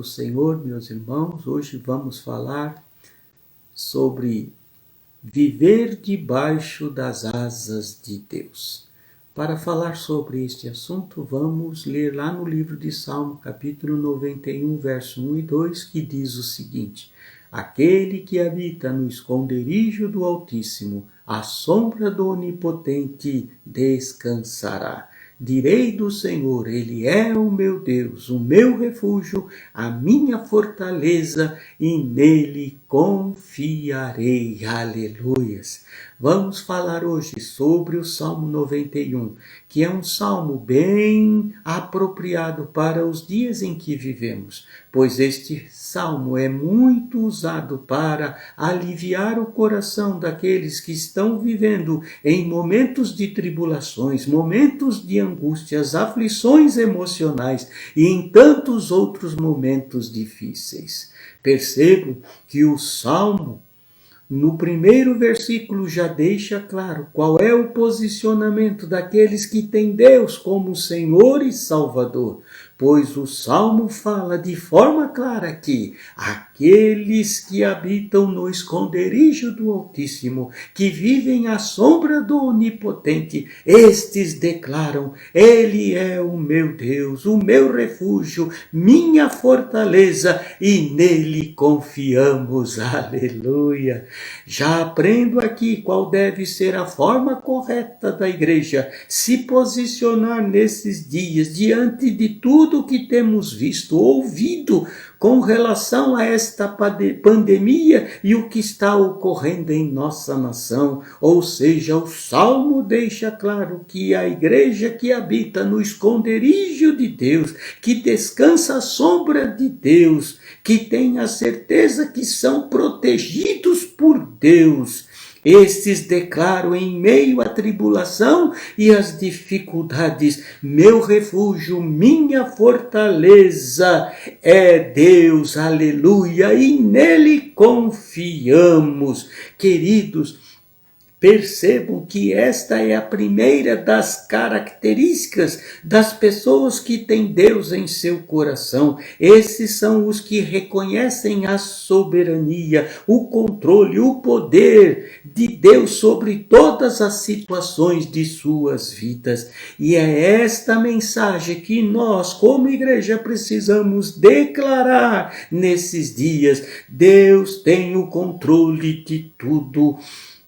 Senhor, meus irmãos. Hoje vamos falar sobre viver debaixo das asas de Deus. Para falar sobre este assunto, vamos ler lá no livro de Salmo, capítulo 91, verso 1 e 2, que diz o seguinte: Aquele que habita no esconderijo do Altíssimo, à sombra do Onipotente descansará. Direi do Senhor, Ele é o meu Deus, o meu refúgio, a minha fortaleza, e nele confiarei. Aleluias! Vamos falar hoje sobre o Salmo 91, que é um salmo bem apropriado para os dias em que vivemos, pois este salmo é muito usado para aliviar o coração daqueles que estão vivendo em momentos de tribulações, momentos de angústias, aflições emocionais e em tantos outros momentos difíceis. Percebo que o salmo, no primeiro versículo, já deixa claro qual é o posicionamento daqueles que têm Deus como Senhor e Salvador, pois o Salmo fala de forma clara que aqueles que habitam no esconderijo do Altíssimo, que vivem à sombra do Onipotente, estes declaram: Ele é o meu Deus, o meu refúgio, minha fortaleza, e nele confiamos. Aleluia! Já aprendo aqui qual deve ser a forma correta da igreja se posicionar nesses dias, diante de tudo que temos visto, ouvido, com relação a esta pandemia e o que está ocorrendo em nossa nação. Ou seja, o Salmo deixa claro que a igreja que habita no esconderijo de Deus, que descansa à sombra de Deus, que tem a certeza que são protegidos por Deus, estes declaram em meio à tribulação e às dificuldades: meu refúgio, minha fortaleza é Deus, aleluia, e nele confiamos. Queridos, percebam que esta é a primeira das características das pessoas que têm Deus em seu coração. Esses são os que reconhecem a soberania, o controle, o poder de Deus sobre todas as situações de suas vidas. E é esta mensagem que nós, como igreja, precisamos declarar nesses dias. Deus tem o controle de tudo.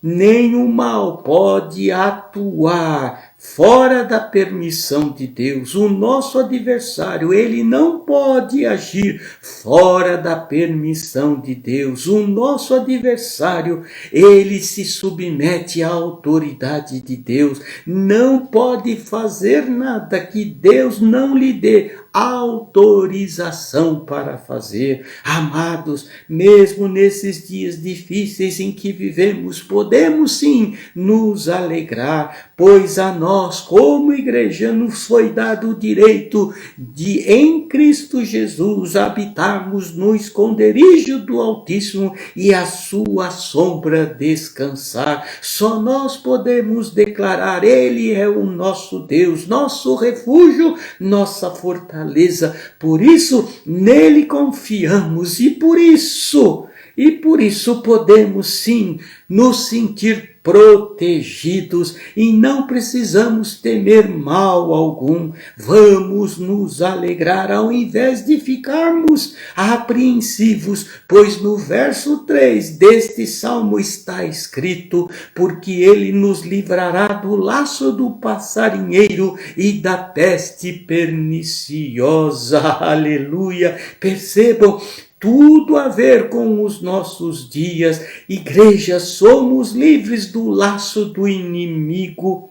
Nenhum mal pode atuar fora da permissão de Deus. O nosso adversário, ele não pode agir fora da permissão de Deus. O nosso adversário, ele se submete à autoridade de Deus. Não pode fazer nada que Deus não lhe dê autorização para fazer. Amados, mesmo nesses dias difíceis em que vivemos, podemos sim nos alegrar, pois a nós, como igreja, nos foi dado o direito de, em Cristo Jesus, habitarmos no esconderijo do Altíssimo e a sua sombra descansar. Só nós podemos declarar: Ele é o nosso Deus, nosso refúgio, nossa fortaleza. Por isso, nele confiamos e por isso podemos sim nos sentir protegidos e não precisamos temer mal algum. Vamos nos alegrar ao invés de ficarmos apreensivos, pois no verso 3 deste salmo está escrito: porque ele nos livrará do laço do passarinheiro e da peste perniciosa. Aleluia! Percebam, tudo a ver com os nossos dias. Igreja, somos livres do laço do inimigo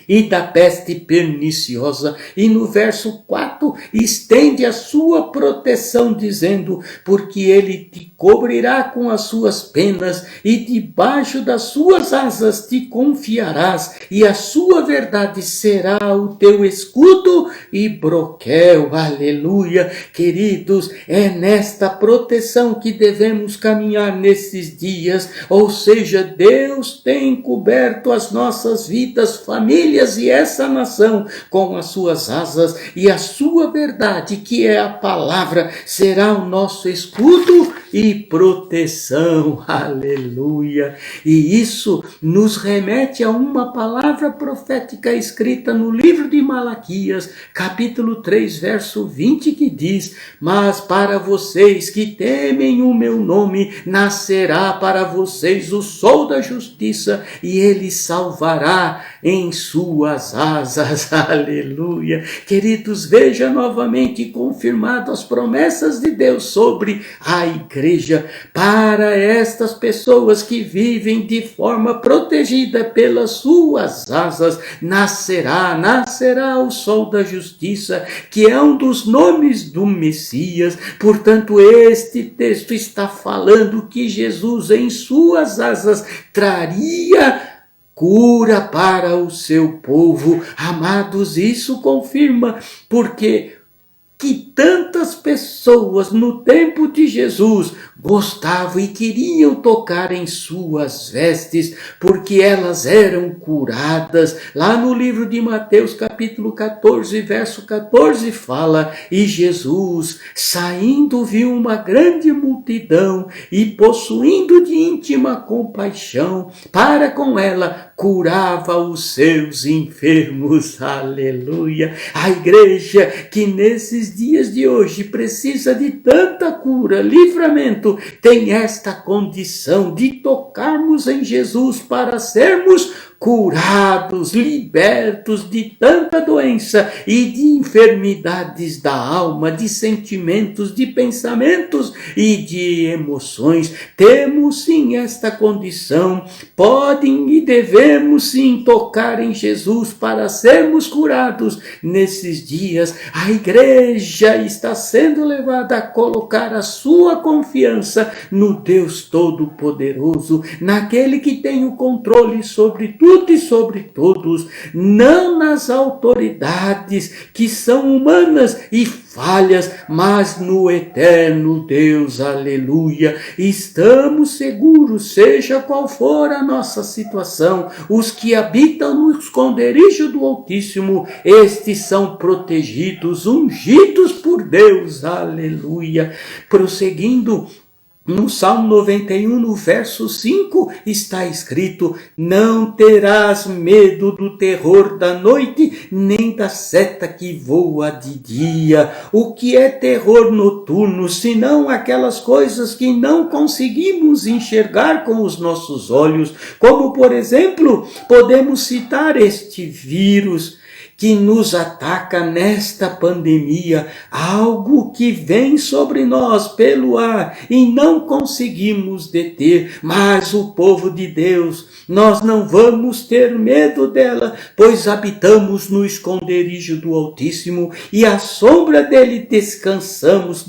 e da peste perniciosa. E no verso 4 estende a sua proteção, dizendo: porque ele te cobrirá com as suas penas e debaixo das suas asas te confiarás, e a sua verdade será o teu escudo e broquel. Aleluia! Queridos, é nesta proteção que devemos caminhar nesses dias. Ou seja, Deus tem coberto as nossas vidas, famílias, famílias e essa nação com as suas asas, e a sua verdade, que é a palavra, será o nosso escudo e proteção. Aleluia! E isso nos remete a uma palavra profética escrita no livro de Malaquias, capítulo 3, verso 20, que diz: mas para vocês que temem o meu nome, nascerá para vocês o sol da justiça, e ele salvará em suas asas. Aleluia! Queridos, veja novamente confirmado as promessas de Deus sobre a igreja. Para estas pessoas que vivem de forma protegida pelas suas asas, nascerá o sol da justiça, que é um dos nomes do Messias. Portanto, este texto está falando que Jesus em suas asas traria cura para o seu povo. Amados, isso confirma porque que tantas pessoas no tempo de Jesus gostavam e queriam tocar em suas vestes, porque elas eram curadas. Lá no livro de Mateus, capítulo 14, verso 14, fala: e Jesus, saindo, viu uma grande multidão e, possuindo de íntima compaixão para com ela, curava os seus enfermos. Aleluia! A igreja que nesses dias de hoje precisa de tanta cura, livramento, tem esta condição de tocarmos em Jesus para sermos curados, libertos de tanta doença e de enfermidades da alma, de sentimentos, de pensamentos e de emoções. Temos sim esta condição, podem e devemos sim tocar em Jesus para sermos curados. Nesses dias, a igreja está sendo levada a colocar a sua confiança no Deus Todo-Poderoso, naquele que tem o controle sobre tudo e sobre todos, não nas autoridades que são humanas e falhas, mas no eterno Deus. Aleluia! Estamos seguros, seja qual for a nossa situação. Os que habitam no esconderijo do Altíssimo, estes são protegidos, ungidos por Deus. Aleluia! Prosseguindo, no Salmo 91, no verso 5, está escrito: não terás medo do terror da noite, nem da seta que voa de dia. O que é terror noturno, senão aquelas coisas que não conseguimos enxergar com os nossos olhos? Como, por exemplo, podemos citar este vírus que nos ataca nesta pandemia, algo que vem sobre nós pelo ar e não conseguimos deter. Mas o povo de Deus, nós não vamos ter medo dela, pois habitamos no esconderijo do Altíssimo e à sombra dele descansamos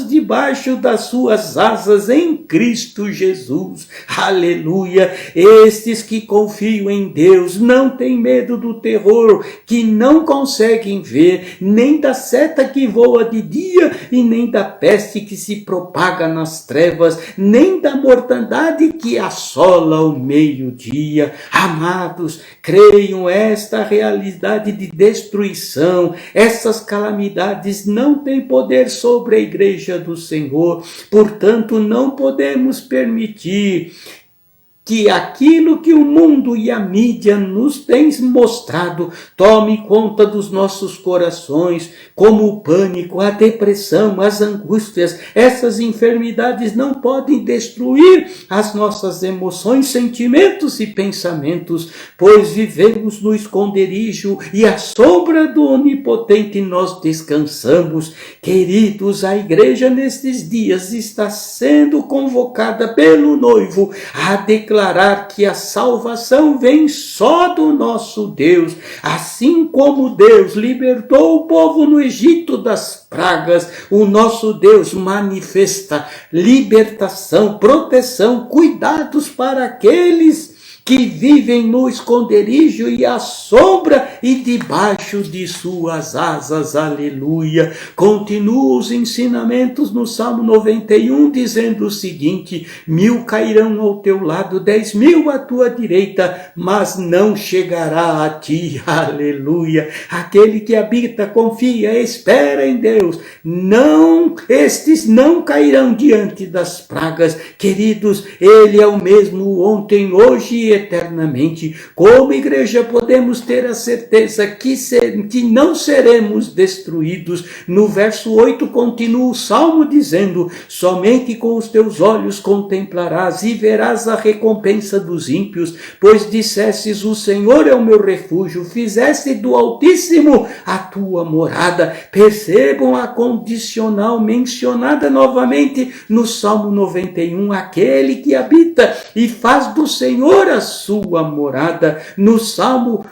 debaixo das suas asas em Cristo Jesus. Aleluia! Estes que confiam em Deus não têm medo do terror que não conseguem ver, nem da seta que voa de dia, e nem da peste que se propaga nas trevas, nem da mortandade que assola o meio-dia. Amados, creiam esta realidade de destruição. Essas calamidades não têm poder sobre a igreja do Senhor. Portanto, não podemos permitir que aquilo que o mundo e a mídia nos têm mostrado tome conta dos nossos corações, como o pânico, a depressão, as angústias. Essas enfermidades não podem destruir as nossas emoções, sentimentos e pensamentos, pois vivemos no esconderijo e à sombra do Onipotente nós descansamos. Queridos, a igreja nestes dias está sendo convocada pelo noivo a declarar que a salvação vem só do nosso Deus. Assim como Deus libertou o povo no Egito das pragas, o nosso Deus manifesta libertação, proteção, cuidados para aqueles que vivem no esconderijo e à sombra e debaixo de suas asas. Aleluia. Continua os ensinamentos no Salmo 91, dizendo o seguinte: 1000 cairão ao teu lado, 10.000 à tua direita, mas não chegará a ti. Aleluia. Aquele que habita, confia, espera em Deus, estes não cairão diante das pragas. Queridos, Ele é o mesmo ontem, hoje e eternamente. Como igreja podemos ter a certeza que não seremos destruídos. No verso 8 continua o Salmo dizendo: somente com os teus olhos contemplarás e verás a recompensa dos ímpios, pois dissestes: o Senhor é o meu refúgio, fizeste do Altíssimo a tua morada. Percebam a condicional mencionada novamente no Salmo 91, aquele que habita e faz do Senhor a sua morada. No Salmo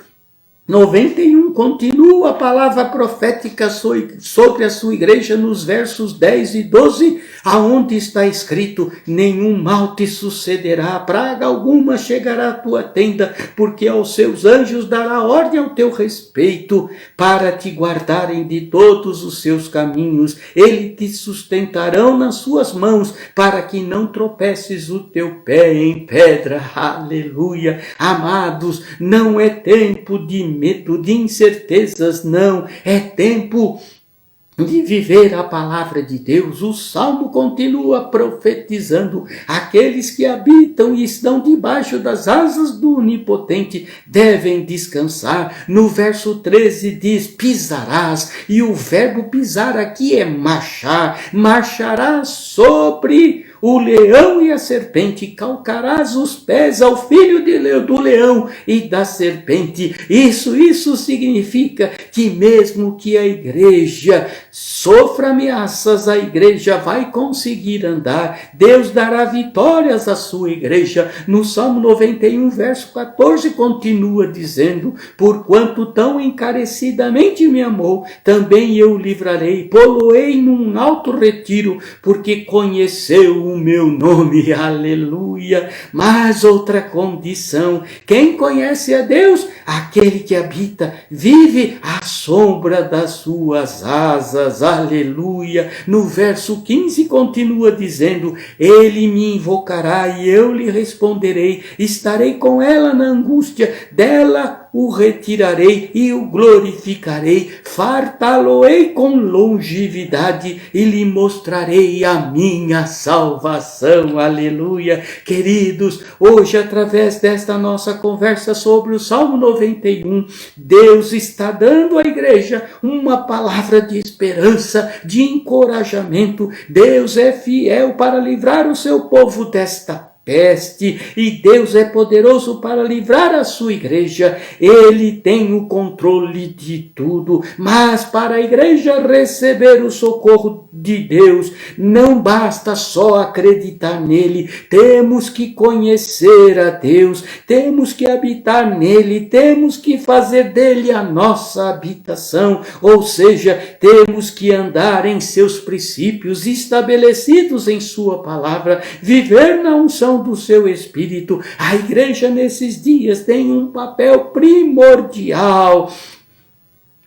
91 continua a palavra profética sobre a sua igreja nos versos 10 e 12, aonde está escrito: nenhum mal te sucederá, praga alguma chegará à tua tenda, porque aos seus anjos dará ordem ao teu respeito, para te guardarem de todos os seus caminhos. Eles te sustentarão nas suas mãos, para que não tropeces o teu pé em pedra. Aleluia. Amados, não é tempo de medo, de incertezas, não. É tempo de viver a palavra de Deus. O Salmo continua profetizando: aqueles que habitam e estão debaixo das asas do Onipotente devem descansar. No verso 13 diz: pisarás, e o verbo pisar aqui é marchar. Marcharás sobre o leão e a serpente, calcarás os pés ao filho do leão e da serpente. Isso significa que mesmo que a igreja sofra ameaças, a igreja vai conseguir andar. Deus dará vitórias à sua igreja. No Salmo 91, verso 14, continua dizendo: porquanto tão encarecidamente me amou, também eu o livrarei, pô-lo-ei num alto retiro, porque conheceu o meu nome. Aleluia. Mas outra condição: quem conhece a Deus, aquele que habita, vive à sombra das suas asas. Aleluia. No verso 15 continua dizendo: ele me invocará e eu lhe responderei, estarei com ela na angústia, dela o retirarei e o glorificarei, fartá-lo-ei com longevidade e lhe mostrarei a minha salvação. Aleluia. Queridos, hoje, através desta nossa conversa sobre o Salmo 91, Deus está dando à igreja uma palavra de esperança, de encorajamento. Deus é fiel para livrar o seu povo desta peste, e Deus é poderoso para livrar a sua igreja. Ele tem o controle de tudo, mas para a igreja receber o socorro de Deus, não basta só acreditar nele. Temos que conhecer a Deus, temos que habitar nele, temos que fazer dele a nossa habitação, ou seja, temos que andar em seus princípios estabelecidos em sua palavra, viver na unção do seu Espírito. A igreja nesses dias tem um papel primordial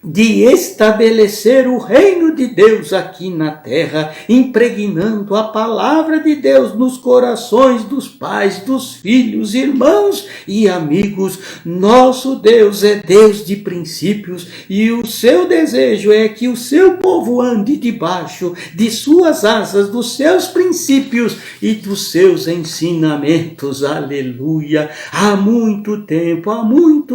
de estabelecer o reino de Deus aqui na terra, impregnando a palavra de Deus nos corações dos pais, dos filhos, irmãos e amigos. Nosso Deus é Deus de princípios, e o seu desejo é que o seu povo ande debaixo de suas asas, dos seus princípios e dos seus ensinamentos. Aleluia. Há muito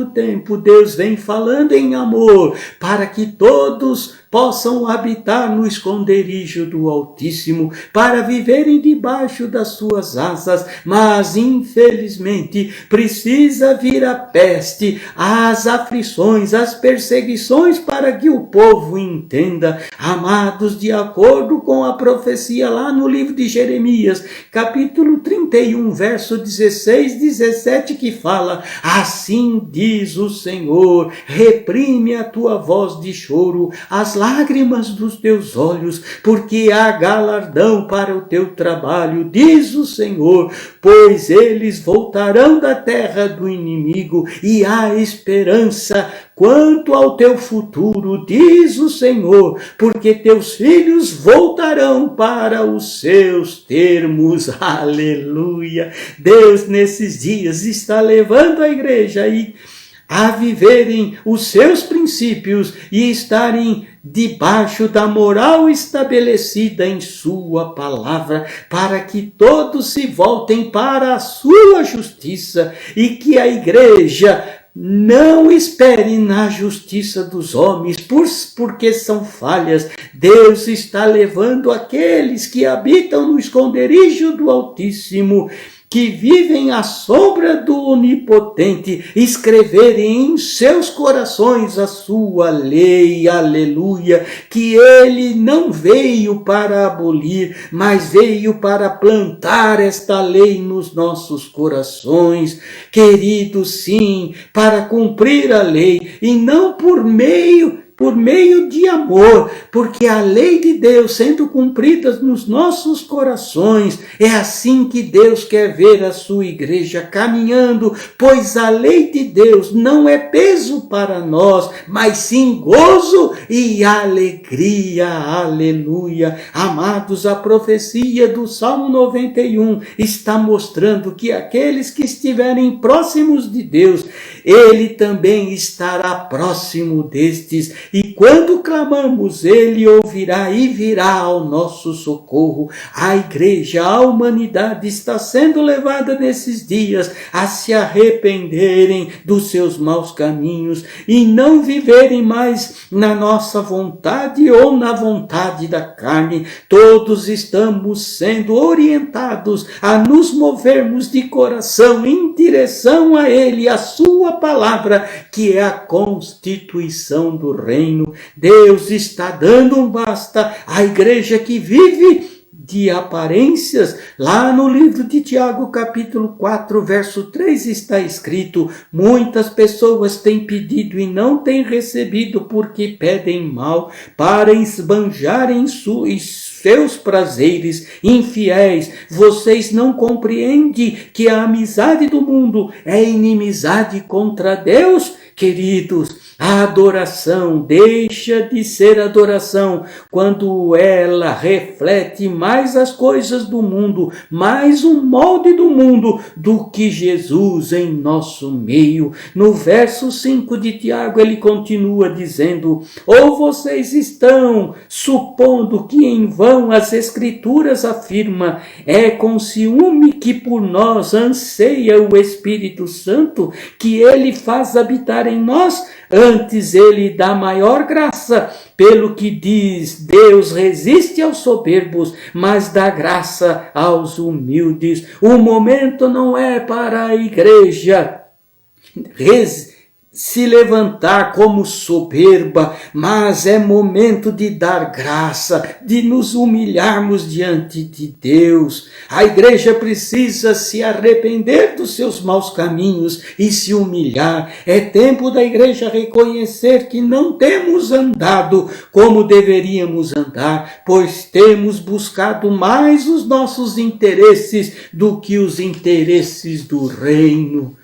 tempo Deus vem falando em amor, para que todos possam habitar no esconderijo do Altíssimo, para viverem debaixo das suas asas. Mas, infelizmente, precisa vir a peste, as aflições, as perseguições, para que o povo entenda. Amados, de acordo com a profecia lá no livro de Jeremias, capítulo 31, verso 16, 17, que fala: assim diz o Senhor, reprime a tua voz de choro, as lágrimas dos teus olhos, porque há galardão para o teu trabalho, diz o Senhor, pois eles voltarão da terra do inimigo e há esperança quanto ao teu futuro, diz o Senhor, porque teus filhos voltarão para os seus termos. Aleluia! Deus nesses dias está levando a igreja a viverem os seus princípios e estarem debaixo da moral estabelecida em sua palavra, para que todos se voltem para a sua justiça e que a igreja não espere na justiça dos homens, porque são falhas. Deus está levando aqueles que habitam no esconderijo do Altíssimo, que vivem à sombra do Onipotente, escreverem em seus corações a sua lei, aleluia, que ele não veio para abolir, mas veio para plantar esta lei nos nossos corações, queridos, sim, para cumprir a lei, e não por meio de amor, porque a lei de Deus sendo cumprida nos nossos corações, é assim que Deus quer ver a sua igreja caminhando, pois a lei de Deus não é peso para nós, mas sim gozo e alegria, aleluia. Amados, a profecia do Salmo 91 está mostrando que aqueles que estiverem próximos de Deus, ele também estará próximo destes, e quando clamamos, ele ouvirá e virá ao nosso socorro. A igreja, a humanidade está sendo levada nesses dias a se arrependerem dos seus maus caminhos e não viverem mais na nossa vontade ou na vontade da carne. Todos estamos sendo orientados a nos movermos de coração em direção a ele, a sua palavra, que é a constituição do reino. Deus está dando um basta à igreja que vive de aparências. Lá no livro de Tiago, capítulo 4, verso 3, está escrito: muitas pessoas têm pedido e não têm recebido, porque pedem mal, para esbanjarem seus prazeres. Infiéis, vocês não compreendem que a amizade do mundo é inimizade contra Deus? Queridos, a adoração deixa de ser adoração quando ela reflete mais as coisas do mundo, mais o molde do mundo, do que Jesus em nosso meio. No verso 5 de Tiago, ele continua dizendo: ou vocês estão supondo que em vão as Escrituras afirmam, é com ciúme que por nós anseia o Espírito Santo, que ele faz habitar em nós? Antes ele dá maior graça, pelo que diz: Deus resiste aos soberbos, mas dá graça aos humildes. O momento não é para a igreja se levantar como soberba, mas é momento de dar graça, de nos humilharmos diante de Deus. A igreja precisa se arrepender dos seus maus caminhos e se humilhar. É tempo da igreja reconhecer que não temos andado como deveríamos andar, pois temos buscado mais os nossos interesses do que os interesses do reino.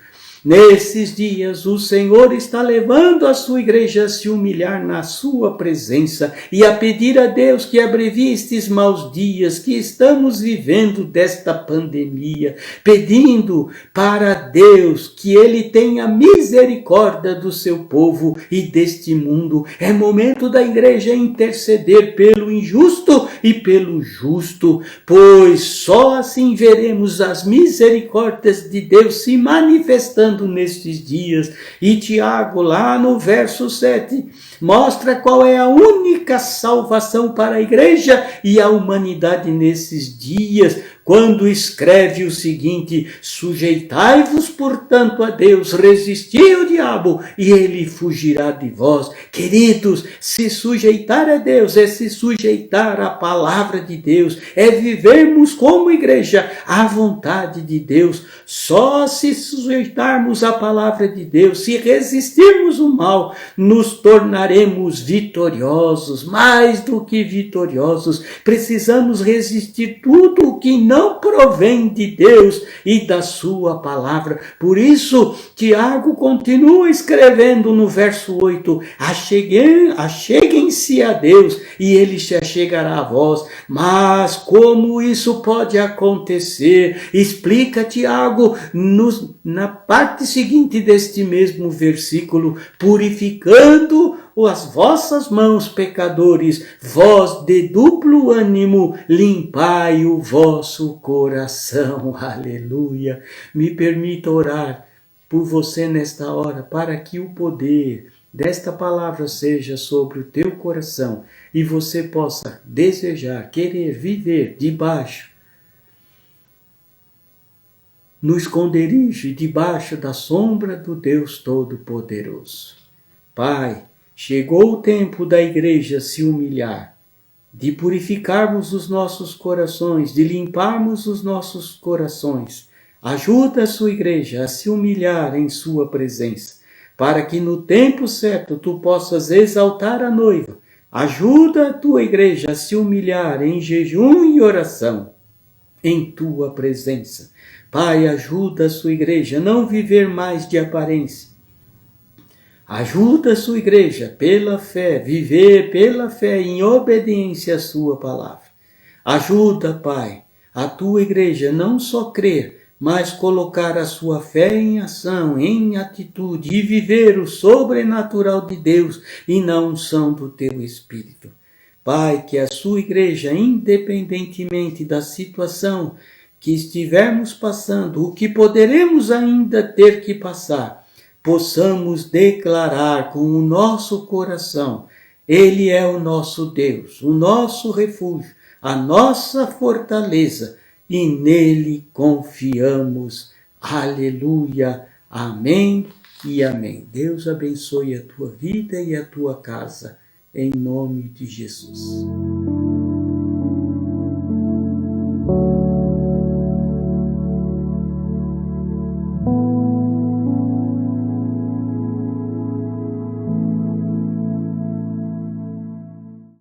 Nesses dias, o Senhor está levando a sua igreja a se humilhar na sua presença e a pedir a Deus que abrevie estes maus dias que estamos vivendo desta pandemia, pedindo para Deus que Ele tenha misericórdia do seu povo e deste mundo. É momento da igreja interceder pelo injusto e pelo justo, pois só assim veremos as misericórdias de Deus se manifestando nestes dias. E Tiago, lá no verso 7, mostra qual é a única salvação para a igreja e a humanidade nesses dias, quando escreve o seguinte: sujeitai-vos, portanto, a Deus, resisti ao diabo e ele fugirá de vós. Queridos, se sujeitar a Deus é se sujeitar à palavra de Deus, é vivermos como igreja à vontade de Deus. Só se sujeitarmos à palavra de Deus, se resistirmos o mal, nos tornaremos vitoriosos, mais do que vitoriosos. Precisamos resistir tudo o que não provém de Deus e da sua palavra. Por isso, Tiago continua escrevendo no verso 8: acheguem-se a Deus e ele se achegará a vós. Mas como isso pode acontecer? Explica Tiago na parte seguinte deste mesmo versículo: purificando as vossas mãos, pecadores, vós de duplo ânimo, limpai o vosso coração. Aleluia! Me permita orar por você nesta hora, para que o poder desta palavra seja sobre o teu coração e você possa desejar, querer viver debaixo, no esconderijo, debaixo da sombra do Deus Todo-Poderoso. Pai, chegou o tempo da igreja se humilhar, de purificarmos os nossos corações, de limparmos os nossos corações. Ajuda a sua igreja a se humilhar em sua presença, para que no tempo certo tu possas exaltar a noiva. Ajuda a tua igreja a se humilhar em jejum e oração, em tua presença. Pai, ajuda a sua igreja a não viver mais de aparência. Ajuda a sua igreja pela fé, viver pela fé em obediência à sua palavra. Ajuda, Pai, a tua igreja não só crer, mas colocar a sua fé em ação, em atitude e viver o sobrenatural de Deus e na unção do teu Espírito. Pai, que a sua igreja, independentemente da situação que estivermos passando, o que poderemos ainda ter que passar, possamos declarar com o nosso coração: Ele é o nosso Deus, o nosso refúgio, a nossa fortaleza, e nele confiamos. Aleluia, amém e amém. Deus abençoe a tua vida e a tua casa, em nome de Jesus.